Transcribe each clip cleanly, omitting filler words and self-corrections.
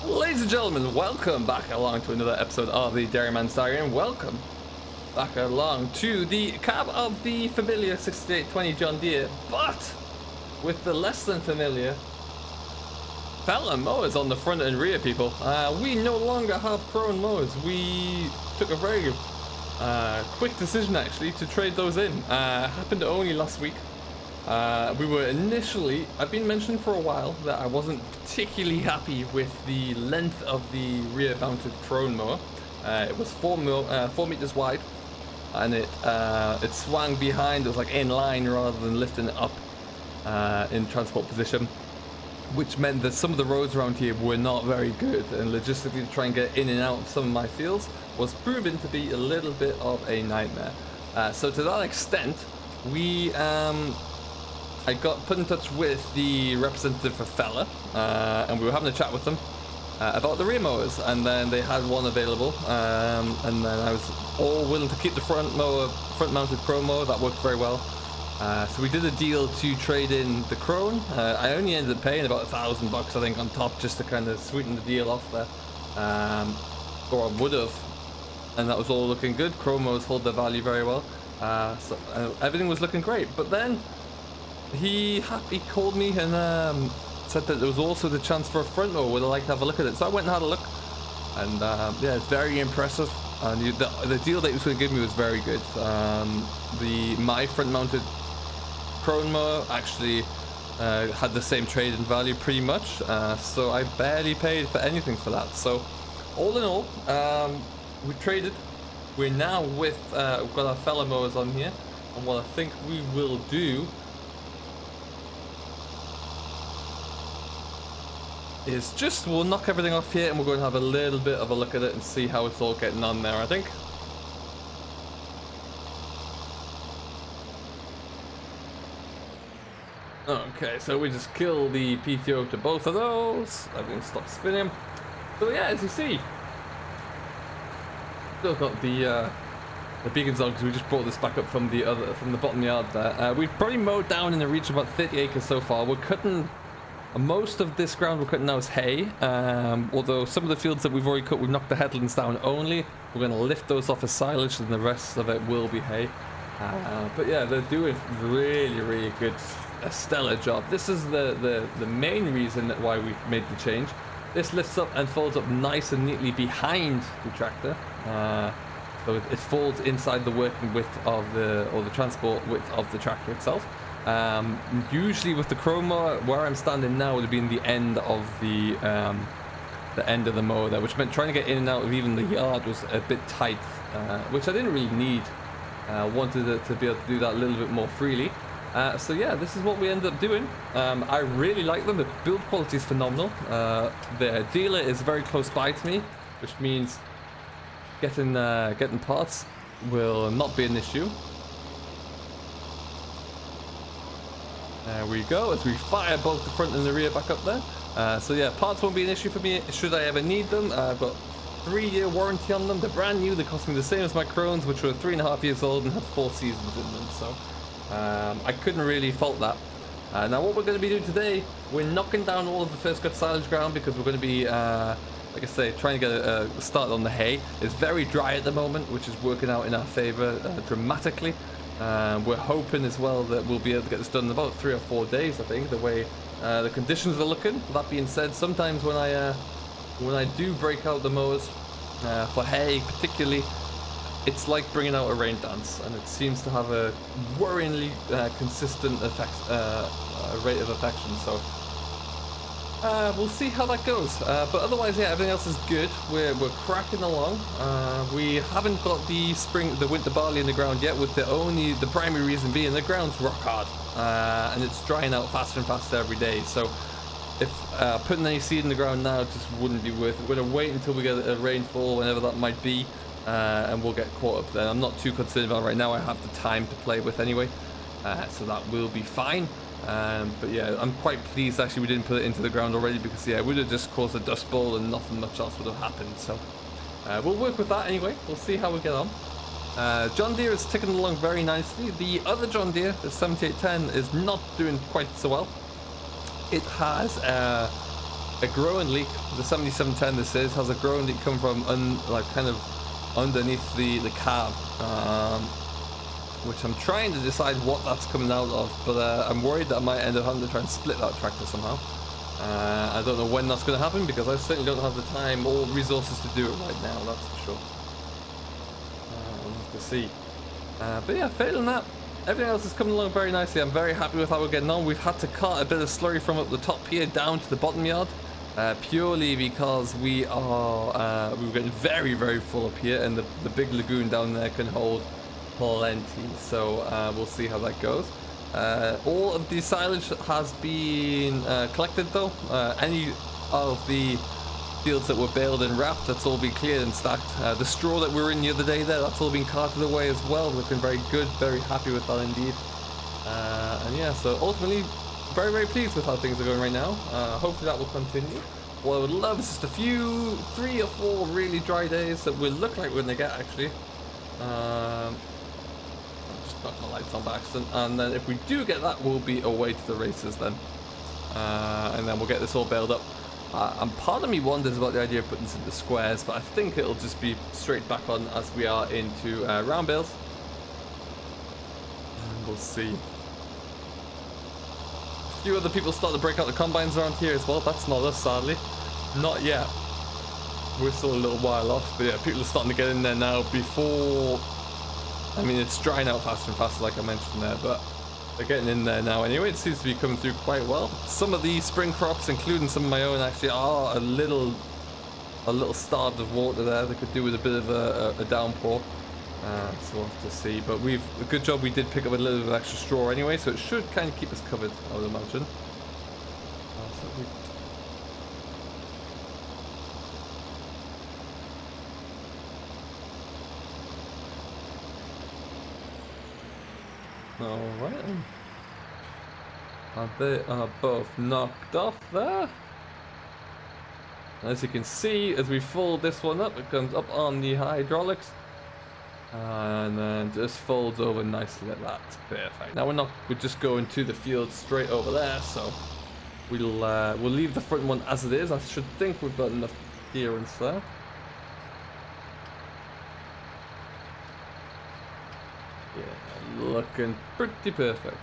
Ladies and gentlemen, welcome back along to another episode of the Dairyman Stallion. Welcome back along to the cab of the familiar 6820 John Deere, but with the less than familiar fella mowers on the front and rear, people. We no longer have Crone mowers. We took a very quick decision actually to trade those in. Happened only last week. We were initially, I've been mentioning for a while that I wasn't particularly happy with the length of the rear mounted Crone mower. It was 4 meters wide, and it swung behind. It was like in line rather than lifting it up in transport position, which meant that some of the roads around here were not very good, and logistically to try and get in and out of some of my fields was proven to be a little bit of a nightmare. So to that extent, I got put in touch with the representative for Fella, and we were having a chat with them about the rear mowers, and then they had one available, and then I was all willing to keep the front-mounted Crone mower. That worked very well. So we did a deal to trade in the Crone. I only ended up paying about $1,000 I think on top, just to kind of sweeten the deal off there, or I would have, and that was all looking good. Crone mowers hold their value very well, so everything was looking great. But then he called me and said that there was also the chance for a front mower. Would I like to have a look at it? So I went and had a look, and yeah, it's very impressive. And the deal that he was going to give me was very good. My front-mounted Crone mower actually had the same trade-in value pretty much, so I barely paid for anything for that. So all in all, we traded. We're now we've got our fellow mowers on here, and what I think we will do is we'll knock everything off here, and we're going to have a little bit of a look at it and see how it's all getting on there, I think. Okay, so we just kill the PTO to both of those. I'm going to stop spinning. So yeah, as you see, still got the beacons on because we just brought this back up from the bottom yard there. We've probably mowed down in the region of about 30 acres so far. We're cutting. Most of this ground we're cutting now is hay, although some of the fields that we've already cut, we've knocked the headlands down only. We're going to lift those off as silage, and the rest of it will be hay. But yeah, they're doing really good, a stellar job. This is the main reason why we made the change. This lifts up and folds up nice and neatly behind the tractor, so it folds inside the working width of the transport width of the tractor itself. Usually with the Crone mower, where I'm standing now would be in the end of the end of the mower there, which meant trying to get in and out of even the yard was a bit tight, which I didn't really need. Wanted to be able to do that a little bit more freely. So yeah, this is what we ended up doing. I really like them. The build quality is phenomenal. The dealer is very close by to me, which means getting parts will not be an issue. There we go, as we fire both the front and the rear back up there. So yeah, parts won't be an issue for me should I ever need them. I've got 3-year warranty on them. They're brand new. They cost me the same as my Crones, which were 3.5 years old and had 4 seasons in them. So I couldn't really fault that. Now what we're going to be doing today, we're knocking down all of the first cut silage ground because we're going to be, like I say, trying to get a start on the hay. It's very dry at the moment, which is working out in our favor dramatically. We're hoping as well that we'll be able to get this done in about 3 or 4 days, I think, the way the conditions are looking. That being said, sometimes when I do break out the mowers for hay particularly, it's like bringing out a rain dance, and it seems to have a worryingly consistent rate of affection. So we'll see how that goes, but otherwise, yeah, everything else is good. We're cracking along. We haven't got the winter barley in the ground yet, with the primary reason being the ground's rock hard, and it's drying out faster and faster every day. So if putting any seed in the ground now just wouldn't be worth it. We're gonna wait until we get a rainfall, whenever that might be, and we'll get caught up then. I'm not too concerned about it right now. I have the time to play with anyway, so that will be fine. But yeah, I'm quite pleased actually we didn't put it into the ground already, because yeah, it would have just caused a dust bowl and nothing much else would have happened. So we'll work with that anyway. We'll see how we get on. John Deere is ticking along very nicely. The other John Deere, the 7810, is not doing quite so well. It has a growing leak. The 7710 this is has a growing leak come from like kind of underneath the cab, which I'm trying to decide what that's coming out of, but I'm worried that I might end up having to try and split that tractor somehow. I don't know when that's going to happen, because I certainly don't have the time or resources to do it right now, that's for sure. We'll have to see. But yeah, failing that, everything else is coming along very nicely. I'm very happy with how we're getting on. We've had to cart a bit of slurry from up the top here down to the bottom yard, purely because we're getting very, very full up here, and the big lagoon down there can hold plenty. So we'll see how that goes. All of the silage has been collected though. Any of the fields that were baled and wrapped, that's all been cleared and stacked. The straw that we were in the other day there, that's all been carted away as well. Looking very good, very happy with that indeed. And yeah, so ultimately very, very pleased with how things are going right now. Hopefully that will continue. What I would love is just a few, 3 or 4 really dry days that will look like we're gonna get actually. Knock my lights on by accident, and then if we do get that, we'll be away to the races then, and then we'll get this all bailed up. And part of me wonders about the idea of putting this into squares, but I think it'll just be straight back on as we are into round bales, and we'll see. A few other people start to break out the combines around here as well. That's not us, sadly, not yet. We're still a little while off, but yeah, people are starting to get in there now before. I mean, it's drying out faster and faster, like I mentioned there, but they're getting in there now anyway. It seems to be coming through quite well. Some of the spring crops, including some of my own, actually are a little starved of water there. They could do with a bit of a downpour, so we'll have to see. But a good job we did pick up a little bit of extra straw anyway, so it should kind of keep us covered, I would imagine. Alright, they are both knocked off there. As you can see, as we fold this one up, it comes up on the hydraulics and then just folds over nicely like that. Perfect. Now we're just going to the field straight over there, so we'll leave the front one as it is. I should think we've got enough clearance there. Yeah, looking pretty perfect.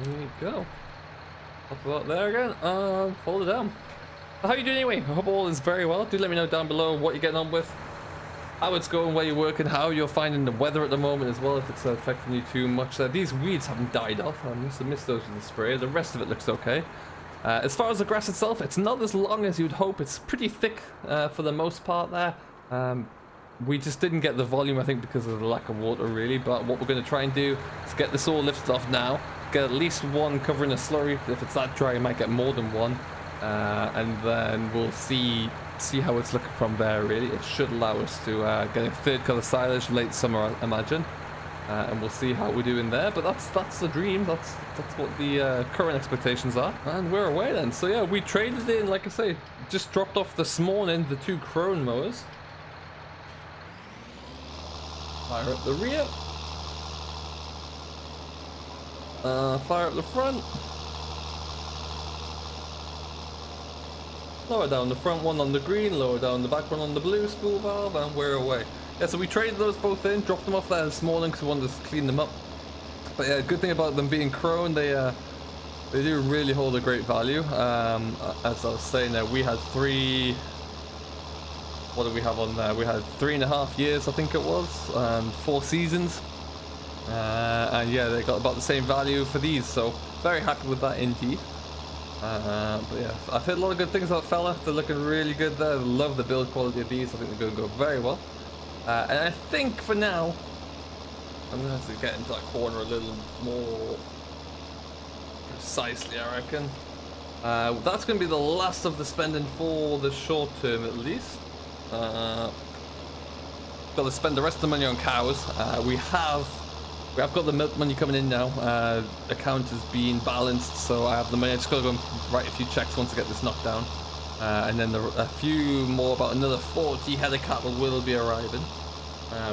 There we go. Up about there again. Fold it down. How are you doing anyway? I hope all is very well. Do let me know down below what you're getting on with, how it's going, where you're working, how you're finding the weather at the moment as well, if it's affecting you too much. These weeds haven't died off. I must have missed those with the spray. The rest of it looks okay. As far as the grass itself, it's not as long as you'd hope. It's pretty thick for the most part there. We just didn't get the volume, I think, because of the lack of water really. But what we're going to try and do is get this all lifted off now, get at least one covering a slurry. If it's that dry, you might get more than one, and then we'll see how it's looking from there really. It should allow us to get a third coat of silage late summer, I imagine. And we'll see how we're doing there, but that's the dream. That's what the current expectations are, and we're away then. So yeah, we traded in, like I say, just dropped off this morning the 2 Crone mowers. Fire up the rear, fire up the front, lower down the front one on the green, lower down the back one on the blue spool valve, and we're away. Yeah, so we traded those both in, dropped them off there this morning because we wanted to clean them up. But yeah, good thing about them being Crone, they do really hold a great value. As I was saying there, we had 3. What do we have on there? We had 3.5 years, I think it was, 4 seasons. And yeah, they got about the same value for these, so very happy with that indeed. But yeah, I've heard a lot of good things about Fella. They're looking really good there. I love the build quality of these. I think they're going to go very well. And I think for now, I'm going to have to get into that corner a little more precisely, I reckon. That's going to be the last of the spending for the short term at least. Got to spend the rest of the money on cows. We have got the milk money coming in now. Account has been balanced, so I have the money. I just got to go and write a few checks once I get this knocked down. And then a few more, about another 40 head of cattle will be arriving,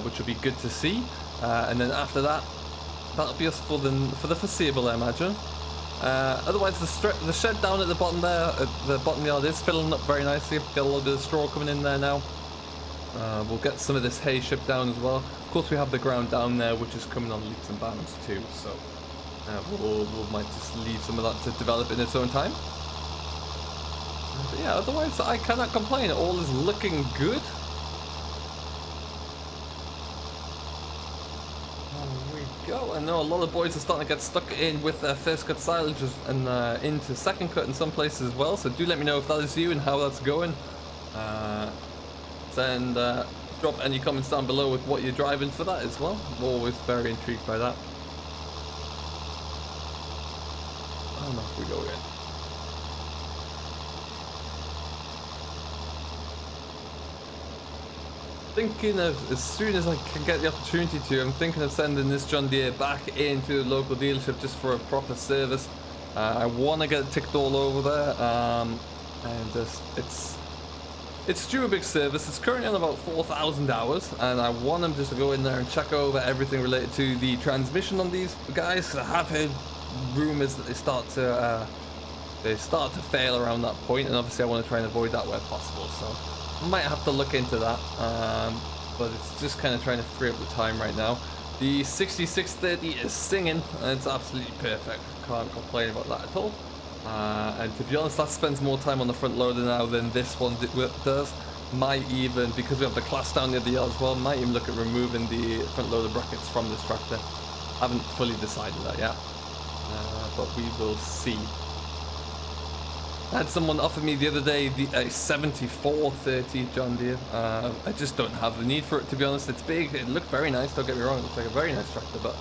which will be good to see. And then after that, that'll be us for the foreseeable, I imagine. Otherwise, the shed down at the bottom there, the bottom yard is filling up very nicely. Got a little bit of straw coming in there now. We'll get some of this hay shipped down as well. Of course, we have the ground down there, which is coming on leaps and bounds too. So we'll might just leave some of that to develop in its own time. But yeah, otherwise I cannot complain. All is looking good. Go. I know a lot of boys are starting to get stuck in with their first cut silages and into second cut in some places as well, so do let me know if that is you and how that's going. Send drop any comments down below with what you're driving for that as well. I'm always very intrigued by that. And off we go again. Thinking of, as soon as I can get the opportunity to, I'm thinking of sending this John Deere back into a local dealership just for a proper service. I want to get it ticked all over there, and it's due a big service. It's currently on about 4,000 hours, and I want them just to go in there and check over everything related to the transmission on these guys, because I have heard rumors that they start to fail around that point, and obviously I want to try and avoid that where possible. So might have to look into that, but it's just kind of trying to free up the time right now. The 6630 is singing, and it's absolutely perfect. Can't complain about that at all. And to be honest, that spends more time on the front loader now than this one does. Might even, because we have the class down near the yard as well, might even look at removing the front loader brackets from this tractor. I haven't fully decided that yet, but we will see. I had someone offer me the other day a 7430 John Deere. I just don't have the need for it, to be honest. It's big, it looked very nice, don't get me wrong, it looks like a very nice tractor, but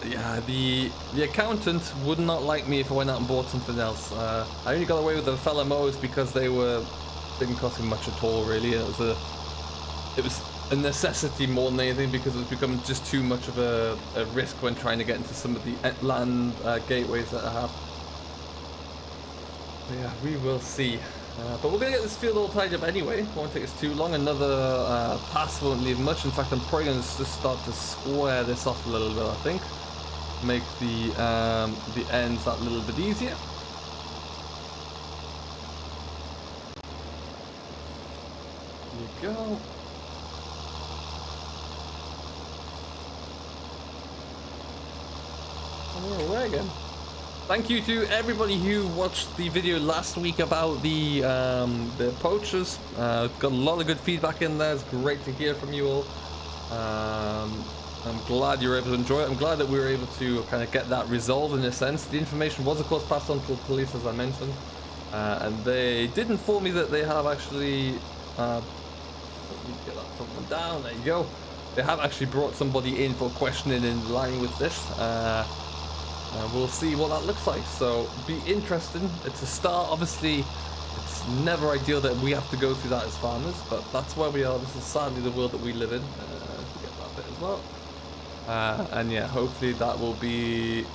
yeah, the accountant would not like me if I went out and bought something else. I only got away with the fellow mowers because didn't cost me much at all, really. It was a necessity more than anything, because it was becoming just too much of a risk when trying to get into some of the land gateways that I have. Yeah, we will see. But we're going to get this field all tied up anyway. It won't take us too long. Another pass won't leave much. In fact, I'm probably going to just start to square this off a little bit, I think. Make the ends that little bit easier. There you go. And we're away again. Thank you to everybody who watched the video last week about the poachers. Got a lot of good feedback in there. It's great to hear from you all. I'm glad you were able to enjoy it. I'm glad that we were able to kind of get that resolved in a sense. The information was of course passed on to the police, as I mentioned, and they did inform me that they have actually let me get that front one down. There you go. They have actually brought somebody in for questioning in line with this. We'll see what that looks like, so be interesting. It's a start. Obviously it's never ideal that we have to go through that as farmers, but that's where we are. This is sadly the world that we live in. Get that bit as well, and yeah, hopefully that will be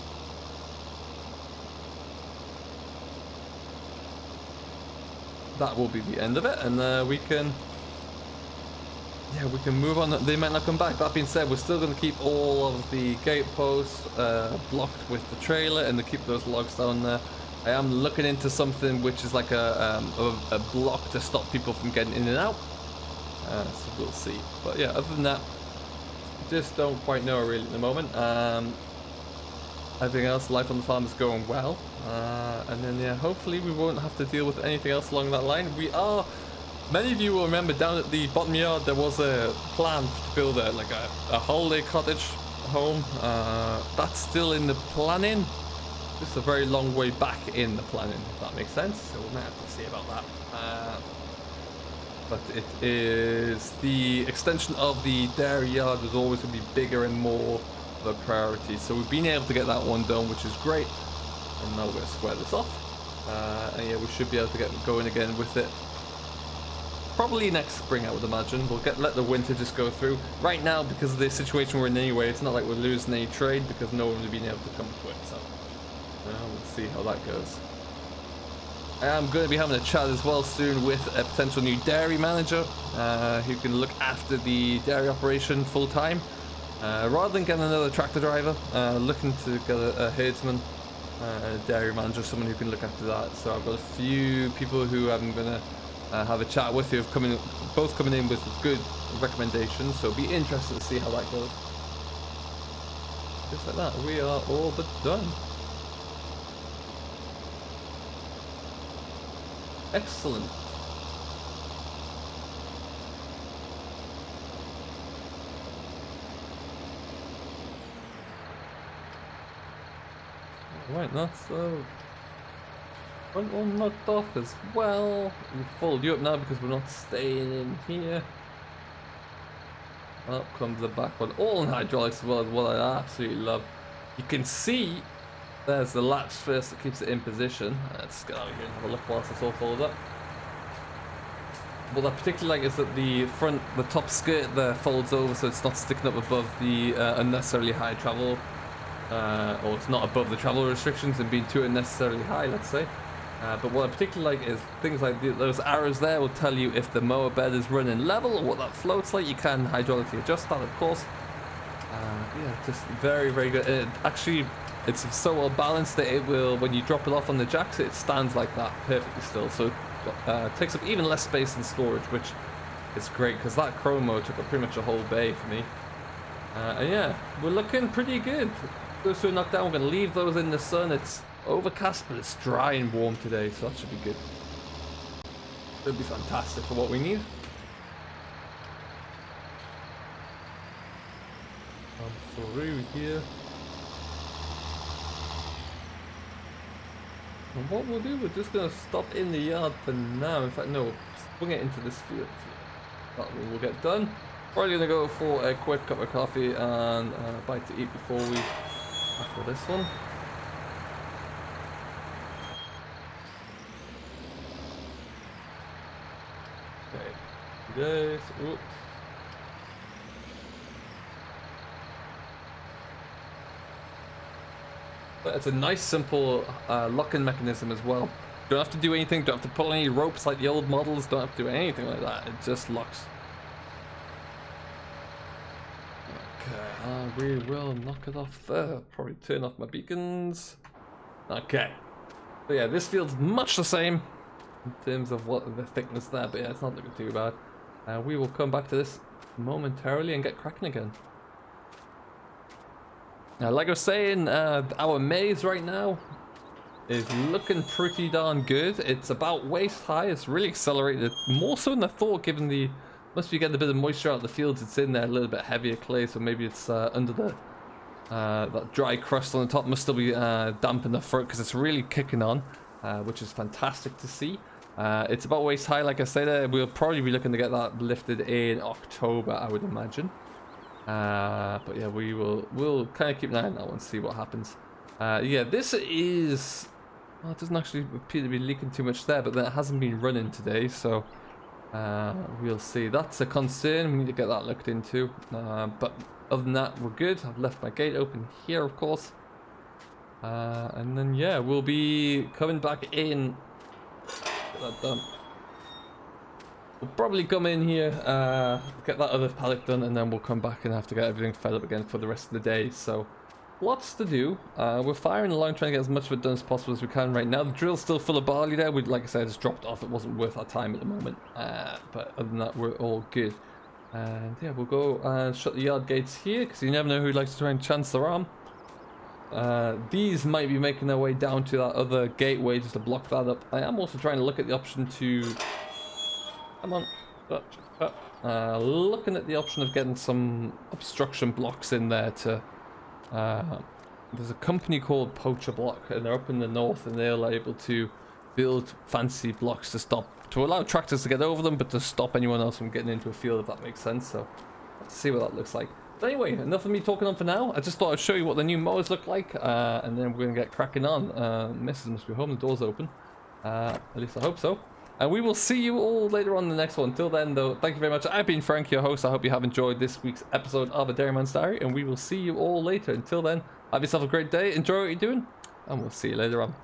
the end of it, and we can move on. They might not come back. That being said, we're still going to keep all of the gate posts blocked with the trailer, and to keep those logs down there. I am looking into something which is like a block to stop people from getting in and out. So we'll see. But yeah, other than that, just don't quite know really at the moment. Everything else, life on the farm is going well. And then yeah, hopefully we won't have to deal with anything else along that line. Many of you will remember down at the bottom yard there was a plan to build a holiday cottage home. That's still in the planning. Just a very long way back in the planning, if that makes sense. So we might have to see about that. But it is the extension of the dairy yard was always going to be bigger and more of a priority. So we've been able to get that one done, which is great. And now we're going to square this off. And yeah, we should be able to get going again with it. Probably next spring, I would imagine. We'll let the winter just go through. Right now, because of the situation we're in anyway, it's not like we're losing any trade because no one has been able to come to it. So we'll see how that goes. I am going to be having a chat as well soon with a potential new dairy manager who can look after the dairy operation full time. Rather than getting another tractor driver, looking to get a herdsman, a dairy manager, someone who can look after that. So I've got a few people who I'm gonna have a chat with who have both coming in with good recommendations. So it'll be interesting to see how that goes. Just like that, we are all but done. Excellent. Right, that's front one knocked off as well. We've followed you up now because we're not staying in here. Up comes the back one, all in hydraulics as well, is what I absolutely love. You can see there's the latch first that keeps it in position. Let's get out of here and have a look whilst it's all followed up. What I particularly like is that the top skirt there folds over so it's not sticking up above the unnecessarily high travel, or it's not above the travel restrictions and being too unnecessarily high, let's say. But what I particularly like is things like those arrows there will tell you if the mower bed is running level or what that floats like. You can hydraulically adjust that, of course. Yeah, just very, very good. Actually, it's so well balanced that it will, when you drop it off on the jacks, it stands like that perfectly still. So it takes up even less space in storage, which is great because that chromo took up pretty much a whole bay for me. And yeah, we're looking pretty good. Those two are knocked down. We're going to leave those in the sun. It's overcast, but it's dry and warm today, so that should be good. It'll be fantastic for what we need. Through here. And what we'll do, we're just going to stop in the yard for now. In fact, no, we'll swing it into this field. That one will get done. Probably going to go for a quick cup of coffee and a bite to eat before we tackle this one. Okay, guys. But it's a nice simple lock-in mechanism as well. Don't have to do anything, don't have to pull any ropes like the old models, don't have to do anything like that, it just locks. Okay, we will knock it off there. Probably turn off my beacons. Okay. So yeah, this feels much the same in terms of what the thickness there, but yeah, it's not looking too bad. We will come back to this momentarily and get cracking again. Now, like I was saying, our maze right now is looking pretty darn good. It's about waist high. It's really accelerated, more so than I thought, given the... Must be getting a bit of moisture out of the fields. It's in there, a little bit heavier clay, so maybe it's under the... that dry crust on the top must still be damp in the front, because it's really kicking on, which is fantastic to see. It's about waist high, like I said. We'll probably be looking to get that lifted in October, I would imagine. But yeah, we'll kind of keep an eye on that one, see what happens. Yeah, this is... Well, it doesn't actually appear to be leaking too much there, but then it hasn't been running today, so we'll see. That's a concern. We need to get that looked into. But other than that, we're good. I've left my gate open here, of course. And then yeah, we'll be coming back in. Get that done. We'll probably come in here, get that other pallet done, and then we'll come back and have to get everything fed up again for the rest of the day. So, lots to do. We're firing along, trying to get as much of it done as possible as we can right now. The drill's still full of barley there. Like I said, it's dropped off. It wasn't worth our time at the moment. But other than that, we're all good. And yeah, we'll go and shut the yard gates here, because you never know who likes to try and chance their arm. These might be making their way down to that other gateway just to block that up. I am also trying to look at the option to... Come on. Looking at the option of getting some obstruction blocks in there to... there's a company called Poacher Block, and they're up in the north, and they're able to build fancy blocks to allow tractors to get over them, but to stop anyone else from getting into a field, if that makes sense. So let's see what that looks like. But anyway, enough of me talking on for now. I just thought I'd show you what the new mowers look like, and then we're going to get cracking on. Mrs. must be home, the door's open. At least I hope so. And we will see you all later on in the next one. Until then, though, thank you very much. I've been Frank, your host. I hope you have enjoyed this week's episode of A Dairyman's Diary, and we will see you all later. Until then, have yourself a great day. Enjoy what you're doing, and we'll see you later on.